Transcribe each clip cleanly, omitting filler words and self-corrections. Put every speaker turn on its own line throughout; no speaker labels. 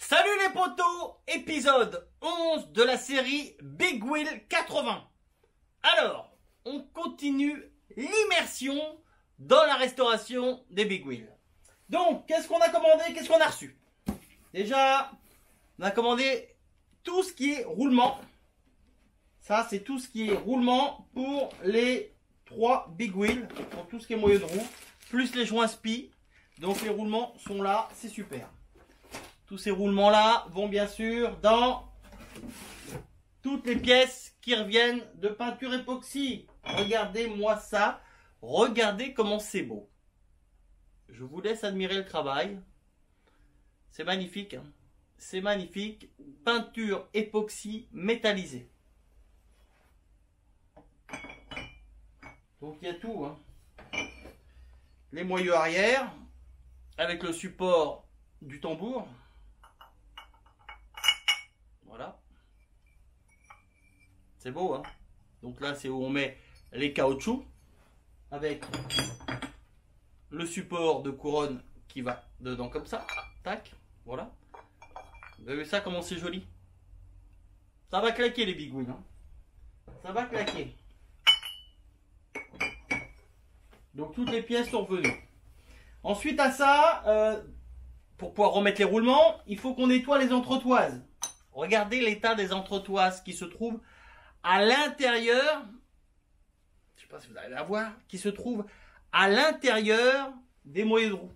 Salut les potos, épisode 11 de la série Big Wheel 80. Alors, on continue l'immersion dans la restauration des Big Wheels. Donc, qu'est-ce qu'on a commandé, qu'est-ce qu'on a reçu? Déjà, on a commandé tout ce qui est roulement. Ça, c'est tout ce qui est roulement pour les 3 Big Wheels, pour tout ce qui est moyeu de roue, plus les joints spi. Donc les roulements sont là, c'est super. Tous ces roulements-là vont bien sûr dans toutes les pièces qui reviennent de peinture époxy. Regardez-moi ça. Regardez comment c'est beau. Je vous laisse admirer le travail. C'est magnifique. Hein. C'est magnifique. Peinture époxy métallisée. Donc il y a tout. Hein. Les moyeux arrière avec le support du tambour. Voilà. C'est beau, hein. Donc là, c'est où on met les caoutchoucs avec le support de couronne qui va dedans comme ça. Tac. Voilà. Vous avez vu ça, comment c'est joli? Ça va claquer les Big Wheels. Hein. Ça va claquer. Donc toutes les pièces sont revenues. Ensuite à ça, pour pouvoir remettre les roulements, il faut qu'on nettoie les entretoises. Regardez l'état des entretoises qui se trouvent à l'intérieur. Je ne sais pas si vous allez la voir. Qui se trouvent à l'intérieur des moyeux de roue.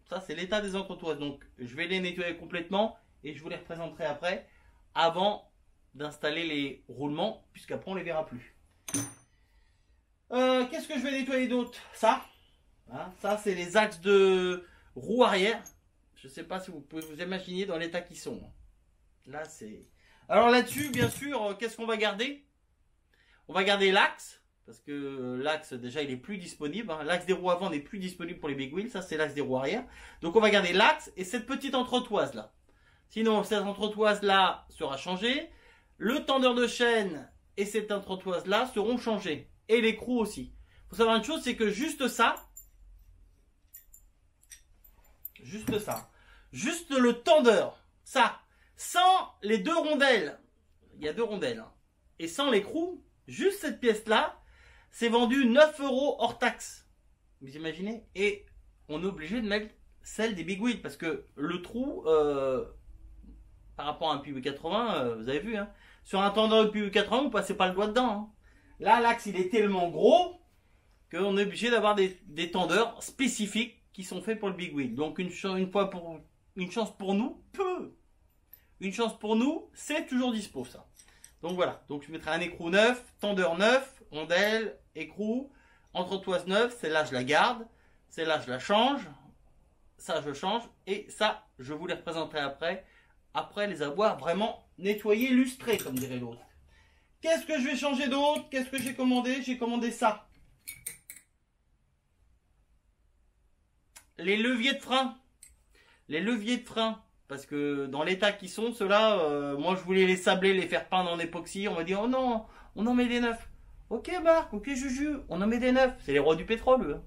Ça, c'est l'état des entretoises. Donc, je vais les nettoyer complètement et je vous les représenterai après, avant d'installer les roulements, puisqu'après, on ne les verra plus. Qu'est-ce que je vais nettoyer d'autre? Ça. Hein, ça, c'est les axes de roue arrière. Je ne sais pas si vous pouvez vous imaginer dans l'état qu'ils sont. Là, c'est... Alors là-dessus, bien sûr, qu'est-ce qu'on va garder? On va garder l'axe, parce que l'axe, déjà, il est plus disponible. Hein. L'axe des roues avant n'est plus disponible pour les Big Wheels. Ça, c'est l'axe des roues arrière. Donc, on va garder l'axe et cette petite entretoise-là. Sinon, cette entretoise-là sera changée. Le tendeur de chaîne et cette entretoise-là seront changés. Et l'écrou aussi. Il faut savoir une chose, c'est que juste ça, juste le tendeur, ça, sans les deux rondelles, il y a deux rondelles, hein, et sans l'écrou, juste cette pièce-là, c'est vendu 9 € hors taxe. Vous imaginez? Et on est obligé de mettre celle des Big Wheels, parce que le trou, par rapport à un PW80, vous avez vu, hein, sur un tendeur de PW80, vous ne passez pas le doigt dedans. Hein. Là, l'axe, il est tellement gros qu'on est obligé d'avoir des tendeurs spécifiques qui sont faits pour le Big Wheel. Donc, une chance pour nous, une chance pour nous, c'est toujours dispo, ça. Donc, voilà. Donc, je mettrai un écrou neuf, tendeur neuf, rondelle, écrou, entretoise neuve. Celle-là, je la garde. Celle-là, je la change. Ça, je change. Et ça, je vous les représenterai après les avoir vraiment nettoyés, lustrés, comme dirait l'autre. Qu'est-ce que je vais changer d'autre? Qu'est-ce que j'ai commandé? J'ai commandé ça. Les leviers de frein. Les leviers de frein. Parce que dans l'état qu'ils sont, ceux-là, moi je voulais les sabler, les faire peindre en époxy. On m'a dit, oh non, on en met des neufs. Ok Marc, ok Juju, on en met des neufs. C'est les rois du pétrole, eux.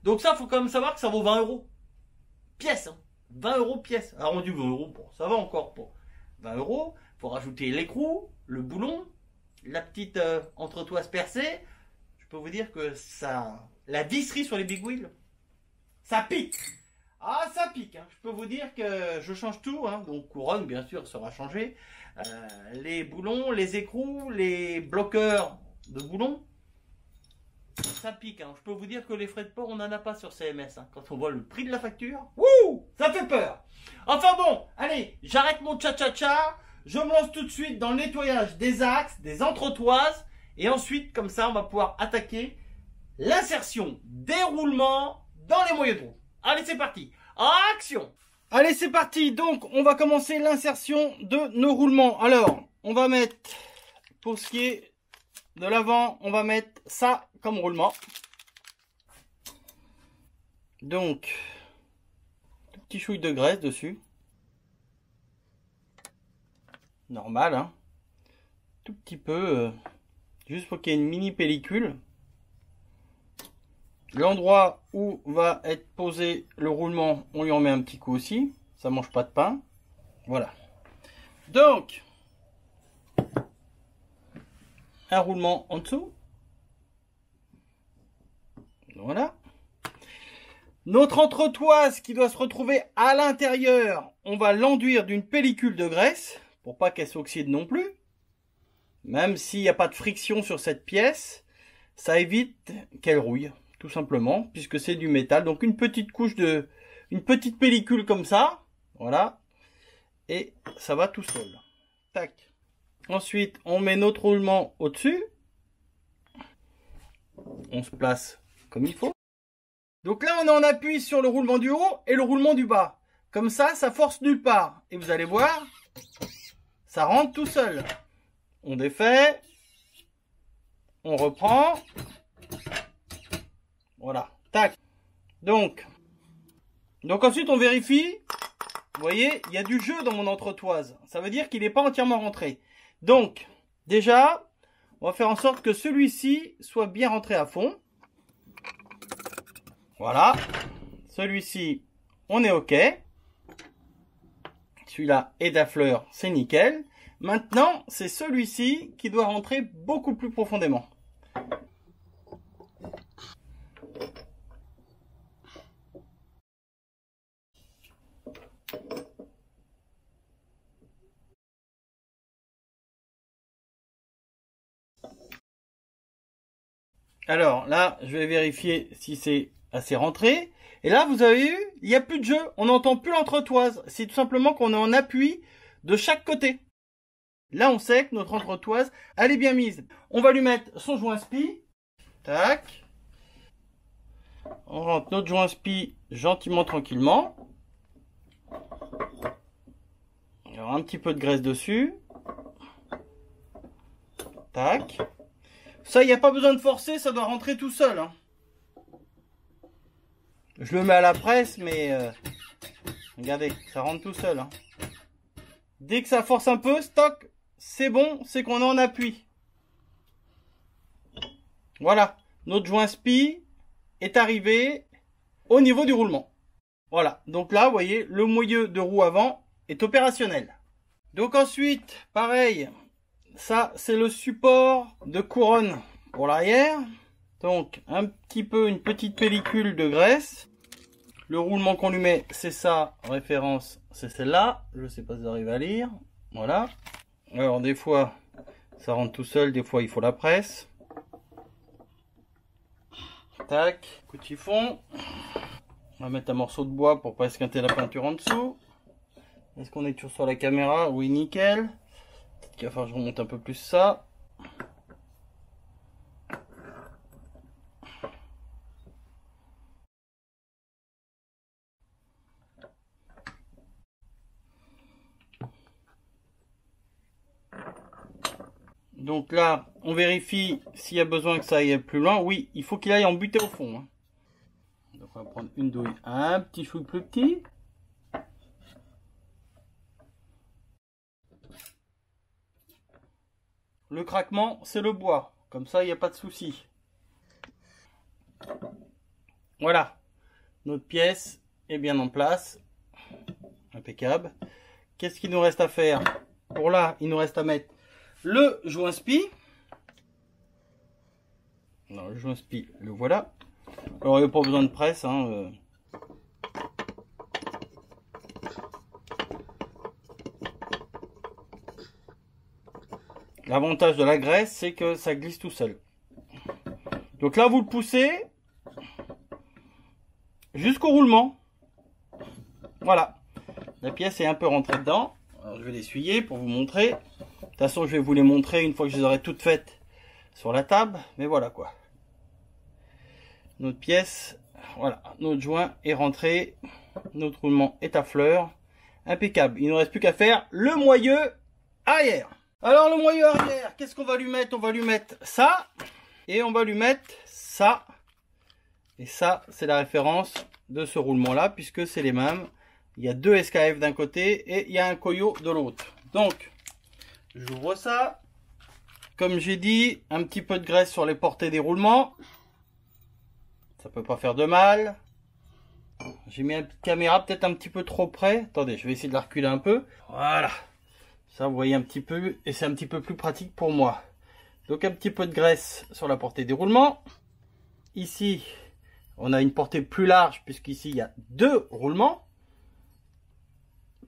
Donc ça, il faut quand même savoir que ça vaut 20 € pièce. Hein. 20 € pièce. Alors on dit 20 €, bon, ça va encore pour 20 €. Il faut rajouter l'écrou, le boulon, la petite entretoise percée. Je peux vous dire que ça, la visserie sur les Big Wheels, ça pique. Ah, ça pique. Hein. Je peux vous dire que je change tout. Hein. Donc couronne, bien sûr, sera changée. Les boulons, les écrous, les bloqueurs de boulons, ça pique. Hein. Je peux vous dire que les frais de port, on n'en a pas sur CMS. Hein. Quand on voit le prix de la facture, wouh, ça fait peur. Enfin bon, allez, j'arrête mon tcha-tcha-tcha. Je me lance tout de suite dans le nettoyage des axes, des entretoises. Et ensuite, comme ça, on va pouvoir attaquer l'insertion des roulements dans les moyeux de roue. Allez, c'est parti. Action! Allez, c'est parti. Donc, on va commencer l'insertion de nos roulements. Alors, on va mettre, pour ce qui est de l'avant, on va mettre ça comme roulement. Donc, tout petit chouille de graisse dessus. Normal, hein. Tout petit peu, juste pour qu'il y ait une mini pellicule. L'endroit où va être posé le roulement, on lui en met un petit coup aussi. Ça mange pas de pain. Voilà. Donc, un roulement en dessous. Voilà. Notre entretoise qui doit se retrouver à l'intérieur, on va l'enduire d'une pellicule de graisse pour pas qu'elle s'oxyde non plus. Même s'il n'y a pas de friction sur cette pièce, ça évite qu'elle rouille, tout simplement, puisque c'est du métal. Donc une petite couche une petite pellicule comme ça, voilà, et ça va tout seul. Tac. Ensuite, on met notre roulement au-dessus. On se place comme il faut. Donc là, on est en appui sur le roulement du haut et le roulement du bas. Comme ça force nulle part. Et vous allez voir, ça rentre tout seul. On défait. On reprend. Voilà. Tac. Donc ensuite, on vérifie. Vous voyez, il y a du jeu dans mon entretoise. Ça veut dire qu'il n'est pas entièrement rentré. Donc, déjà, on va faire en sorte que celui-ci soit bien rentré à fond. Voilà. Celui-ci, on est OK. Celui-là est d'affleur, c'est nickel. Maintenant, c'est celui-ci qui doit rentrer beaucoup plus profondément. Alors là, je vais vérifier si c'est assez rentré. Et là, vous avez vu, il n'y a plus de jeu. On n'entend plus l'entretoise. C'est tout simplement qu'on est en appui de chaque côté. Là, on sait que notre entretoise, elle est bien mise. On va lui mettre son joint spi. Tac. On rentre notre joint spi gentiment, tranquillement. Il y aura un petit peu de graisse dessus. Tac. Ça, il n'y a pas besoin de forcer, ça doit rentrer tout seul. Hein. Je le mets à la presse, mais regardez, ça rentre tout seul. Hein. Dès que ça force un peu, stock, c'est bon, c'est qu'on est en appui. Voilà, notre joint spi est arrivé au niveau du roulement. Voilà, donc là, vous voyez, le moyeu de roue avant est opérationnel. Donc ensuite, pareil, ça c'est le support de couronne pour l'arrière. Donc un petit peu, une petite pellicule de graisse. Le roulement qu'on lui met, c'est ça, référence, c'est celle-là. Je ne sais pas si vous arrivez à lire. Voilà. Alors des fois, ça rentre tout seul, des fois il faut la presse. Tac, coup de chiffon. On va mettre un morceau de bois pour pas esquinter la peinture en dessous. Est-ce qu'on est toujours sur la caméra? Oui, nickel. Il va falloir que je remonte un peu plus ça. Donc là, on vérifie s'il y a besoin que ça aille plus loin. Oui, il faut qu'il aille en butée au fond. Hein. Donc on va prendre une douille un petit chouille plus petit. Le craquement, c'est le bois. Comme ça, il n'y a pas de souci. Voilà. Notre pièce est bien en place. Impeccable. Qu'est-ce qu'il nous reste à faire? Pour là, il nous reste à mettre le joint spi. Non, le joint spi, le voilà. Alors, il n'y a pas besoin de presse. Hein, L'avantage de la graisse, c'est que ça glisse tout seul. Donc là, vous le poussez jusqu'au roulement. Voilà. La pièce est un peu rentrée dedans. Alors, je vais l'essuyer pour vous montrer. De toute façon, je vais vous les montrer une fois que je les aurai toutes faites sur la table. Mais voilà quoi. Notre pièce, voilà. Notre joint est rentré. Notre roulement est à fleur. Impeccable. Il ne reste plus qu'à faire le moyeu arrière. Alors le moyeu arrière, qu'est-ce qu'on va lui mettre? On va lui mettre ça. Et on va lui mettre ça. Et ça, c'est la référence de ce roulement-là, puisque c'est les mêmes. Il y a deux SKF d'un côté et il y a un Koyo de l'autre. Donc, j'ouvre ça. Comme j'ai dit, un petit peu de graisse sur les portées des roulements. Ça peut pas faire de mal. J'ai mis la caméra peut-être un petit peu trop près. Attendez, je vais essayer de la reculer un peu. Voilà. Ça, vous voyez un petit peu, et c'est un petit peu plus pratique pour moi. Donc un petit peu de graisse sur la portée des roulements. Ici, on a une portée plus large, puisqu'ici, il y a 2 roulements.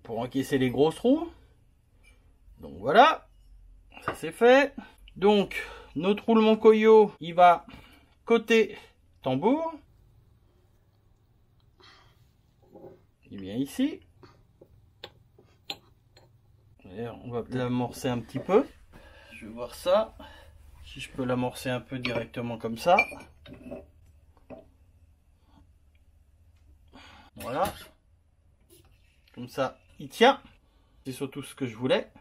Pour encaisser les grosses roues. Donc voilà. Ça c'est fait. Donc, notre roulement Koyo, il va côté tambour. Il vient ici. Et on va l'amorcer un petit peu. Je vais voir ça. Si je peux l'amorcer un peu directement comme ça. Voilà. Comme ça, il tient. C'est surtout ce que je voulais.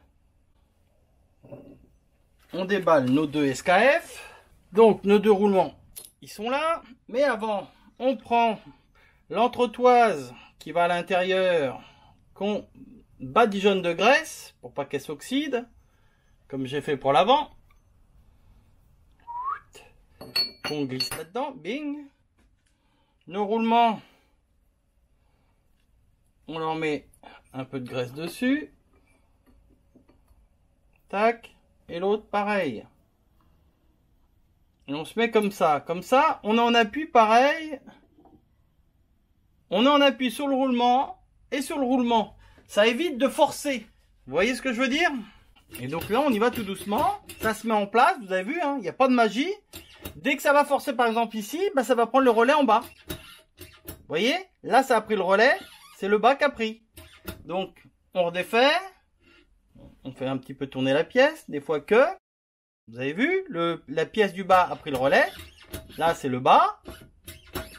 On déballe nos 2 SKF. Donc, nos 2 roulements, ils sont là. Mais avant, on prend l'entretoise qui va à l'intérieur, qu'on badigeonne de graisse pour pas qu'elle s'oxyde, comme j'ai fait pour l'avant. On glisse là-dedans, bing. Nos roulements, on leur met un peu de graisse dessus. Tac. Et l'autre, pareil. Et on se met comme ça. Comme ça, on est en appui pareil. On est en appui sur le roulement et sur le roulement. Ça évite de forcer. Vous voyez ce que je veux dire? Et donc là, on y va tout doucement. Ça se met en place, vous avez vu, hein, il n'y a pas de magie. Dès que ça va forcer, par exemple ici, bah, ça va prendre le relais en bas. Vous voyez? Là, ça a pris le relais. C'est le bas qui a pris. Donc, on redéfait. On fait un petit peu tourner la pièce. Des fois que, vous avez vu, la pièce du bas a pris le relais. Là, c'est le bas.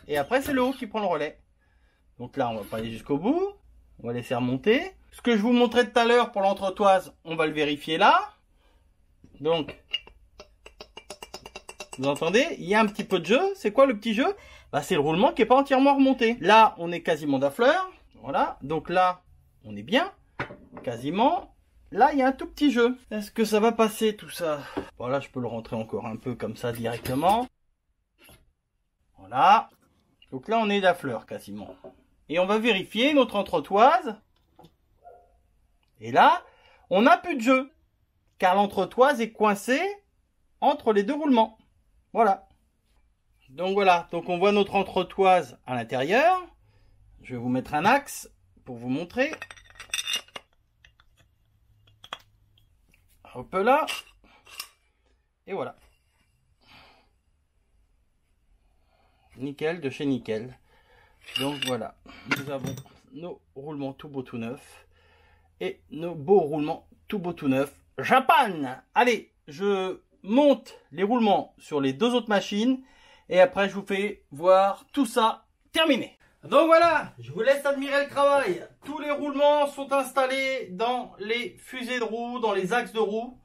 Et après, c'est le haut qui prend le relais. Donc là, on va pas aller jusqu'au bout. On va laisser remonter. Ce que je vous montrais tout à l'heure pour l'entretoise, on va le vérifier là. Donc, vous entendez? Il y a un petit peu de jeu. C'est quoi le petit jeu? Bah, c'est le roulement qui n'est pas entièrement remonté. Là, on est quasiment d'affleur. Voilà. Donc là, on est bien. Quasiment. Là, il y a un tout petit jeu. Est-ce que ça va passer tout ça? Voilà, je peux le rentrer encore un peu comme ça directement. Voilà. Donc là, on est d'affleur quasiment. Et on va vérifier notre entretoise. Et là, on n'a plus de jeu. Car l'entretoise est coincée entre les 2 roulements. Voilà. Donc voilà. Donc on voit notre entretoise à l'intérieur. Je vais vous mettre un axe pour vous montrer. Hop là. Et voilà. Nickel de chez Nickel. Donc voilà. Nous avons nos roulements tout beau tout neufs. Et nos beaux roulements tout beau tout neufs. Japan! Allez, je monte les roulements sur les 2 autres machines. Et après, je vous fais voir tout ça terminé. Donc voilà, je vous laisse admirer le travail. Tous les roulements sont installés dans les fusées de roues, dans les axes de roues.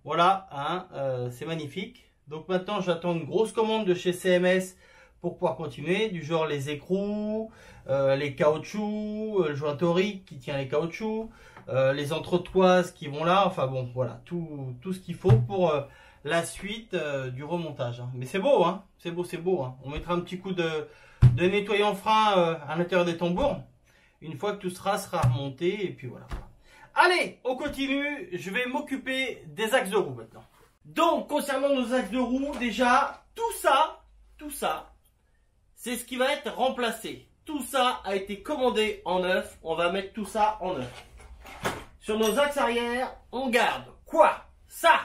Voilà, hein, c'est magnifique. Donc maintenant, j'attends une grosse commande de chez CMS pour pouvoir continuer. Du genre les écrous, les caoutchoucs, le joint torique qui tient les caoutchoucs, les entretoises qui vont là. Enfin bon, voilà, tout ce qu'il faut pour la suite du remontage. Hein. Mais c'est beau, hein, c'est beau, c'est beau. Hein. On mettra un petit coup de nettoyant frein à l'intérieur des tambours. Une fois que tout sera remonté, et puis voilà. Allez, on continue. Je vais m'occuper des axes de roue maintenant. Donc, concernant nos axes de roue, déjà, tout ça, c'est ce qui va être remplacé. Tout ça a été commandé en neuf. On va mettre tout ça en neuf. Sur nos axes arrière, on garde quoi? Ça,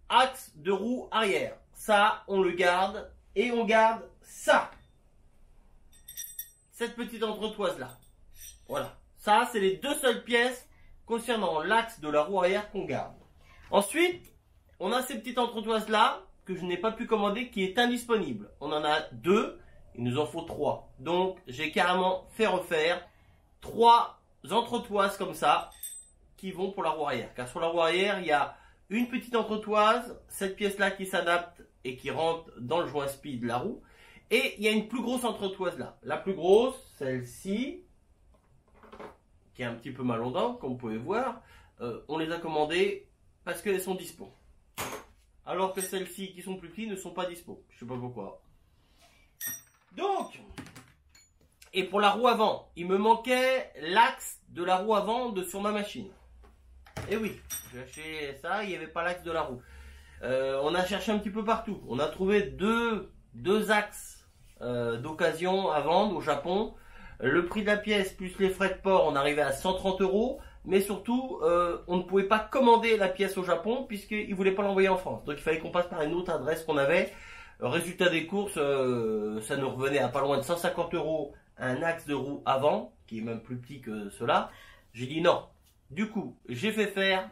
axe de roue arrière. Ça, on le garde. Et on garde ça. Cette petite entretoise là. Voilà. Ça, c'est les 2 seules pièces concernant l'axe de la roue arrière qu'on garde. Ensuite, on a ces petites entretoises là que je n'ai pas pu commander qui est indisponible. On en a 2, il nous en faut 3. Donc, j'ai carrément fait refaire 3 entretoises comme ça qui vont pour la roue arrière. Car sur la roue arrière, il y a une petite entretoise, cette pièce là qui s'adapte et qui rentre dans le joint speed de la roue. Et il y a une plus grosse entretoise là. La plus grosse, celle-ci, qui est un petit peu mal en dents, comme vous pouvez voir. On les a commandées parce qu'elles sont dispo. Alors que celles-ci qui sont plus petites ne sont pas dispo. Je sais pas pourquoi. Donc, Et pour la roue avant, il me manquait l'axe de la roue avant sur ma machine. Et oui, j'ai acheté ça, il n'y avait pas l'axe de la roue. On a cherché un petit peu partout. On a trouvé deux axes d'occasion à vendre au Japon. Le prix de la pièce plus les frais de port, on arrivait à 130 €. Mais surtout, on ne pouvait pas commander la pièce au Japon puisqu'ils ne voulaient pas l'envoyer en France. Donc il fallait qu'on passe par une autre adresse qu'on avait. Résultat des courses, ça nous revenait à pas loin de 150 € un axe de roue avant, qui est même plus petit que cela. J'ai dit non. Du coup, j'ai fait faire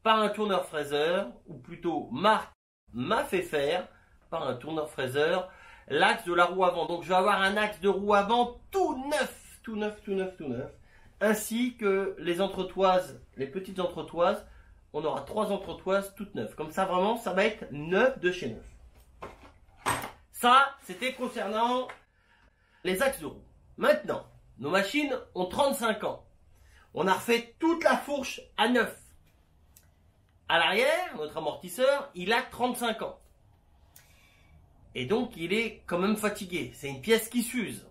par un tourneur fraiseur, ou plutôt Marc m'a fait faire par un tourneur fraiseur l'axe de la roue avant. Donc je vais avoir un axe de roue avant tout neuf, tout neuf, tout neuf, tout neuf. Ainsi que les entretoises, les petites entretoises. On aura 3 entretoises toutes neuves. Comme ça, vraiment, ça va être neuf de chez neuf. Ça, c'était concernant les axes de roue. Maintenant, nos machines ont 35 ans. On a refait toute la fourche à neuf. À l'arrière, notre amortisseur, il a 35 ans. Et donc, il est quand même fatigué. C'est une pièce qui s'use.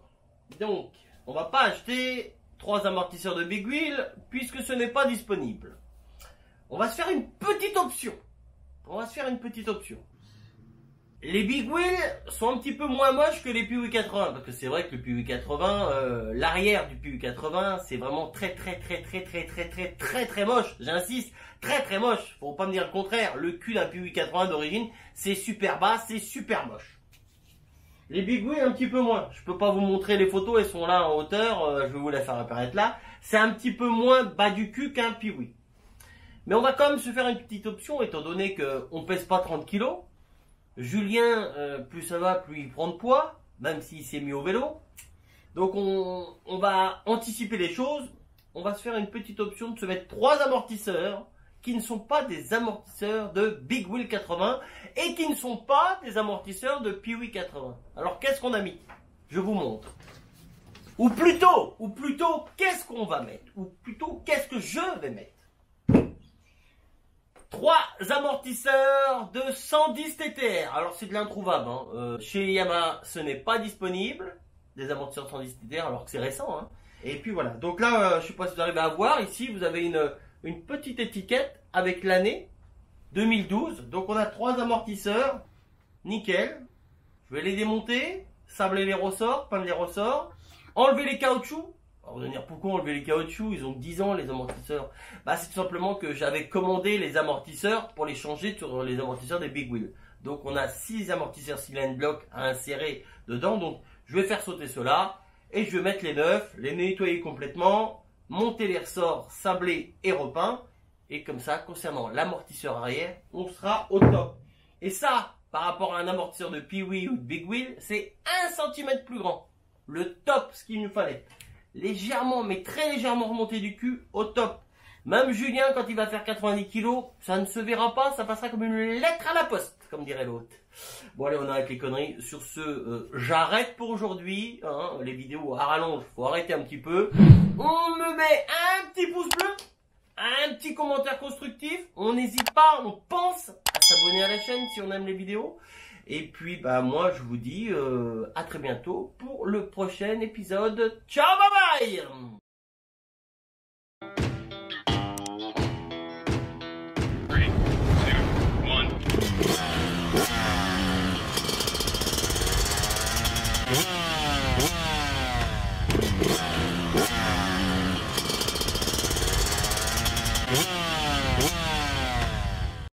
Donc, on va pas acheter 3 amortisseurs de Big Wheel puisque ce n'est pas disponible. On va se faire une petite option. Les Big Wheel sont un petit peu moins moches que les Piwi 80 parce que c'est vrai que le Piwi 80, l'arrière du Piwi 80, c'est vraiment très moche. J'insiste, très moche. Faut pas me dire le contraire. Le cul d'un Piwi 80 d'origine, c'est super bas, c'est super moche. Les Big Wheel un petit peu moins. Je peux pas vous montrer les photos, elles sont là en hauteur. Je vais vous les faire apparaître là. C'est un petit peu moins bas du cul qu'un Piwi. Mais on va quand même se faire une petite option étant donné qu'on pèse pas 30 kg. Julien, plus ça va, plus il prend de poids, même s'il s'est mis au vélo. Donc on va anticiper les choses. On va se faire une petite option de se mettre 3 amortisseurs qui ne sont pas des amortisseurs de Big Wheel 80 et qui ne sont pas des amortisseurs de Piwi 80. Alors qu'est-ce qu'on a mis? Je vous montre. Ou plutôt, qu'est-ce qu'on va mettre? Ou plutôt, qu'est-ce que je vais mettre? 3 amortisseurs de 110 TTR. Alors c'est de l'introuvable. Hein. Chez Yamaha, ce n'est pas disponible. Des amortisseurs de 110 TTR alors que c'est récent. Hein. Et puis voilà. Donc là, je ne sais pas si vous arrivez à voir. Ici, vous avez une petite étiquette avec l'année 2012. Donc on a 3 amortisseurs. Nickel. Je vais les démonter. Sabler les ressorts. Peindre les ressorts. Enlever les caoutchoucs. Alors, vous allez dire pourquoi enlever les caoutchoucs? Ils ont 10 ans les amortisseurs. Bah c'est tout simplement que j'avais commandé les amortisseurs pour les changer sur les amortisseurs des Big Wheel. Donc on a 6 amortisseurs cylinder block à insérer dedans. Donc je vais faire sauter cela et je vais mettre les neufs, les nettoyer complètement, monter les ressorts, sabler et repeints. Et comme ça, concernant l'amortisseur arrière, on sera au top. Et ça, par rapport à un amortisseur de Piwi ou de Big Wheel, c'est 1 cm plus grand. Le top, ce qu'il nous fallait. Légèrement, mais très légèrement remonté du cul, au top. Même Julien, quand il va faire 90 kg, ça ne se verra pas, ça passera comme une lettre à la poste, comme dirait l'autre. Bon allez, on arrête les conneries. Sur ce, j'arrête pour aujourd'hui. Hein, les vidéos à rallonge, faut arrêter un petit peu. On me met un petit pouce bleu, un petit commentaire constructif. On n'hésite pas, on pense à s'abonner à la chaîne si on aime les vidéos. Et puis, bah, moi, je vous dis à très bientôt pour le prochain épisode. Ciao, bye bye! Three, two, one.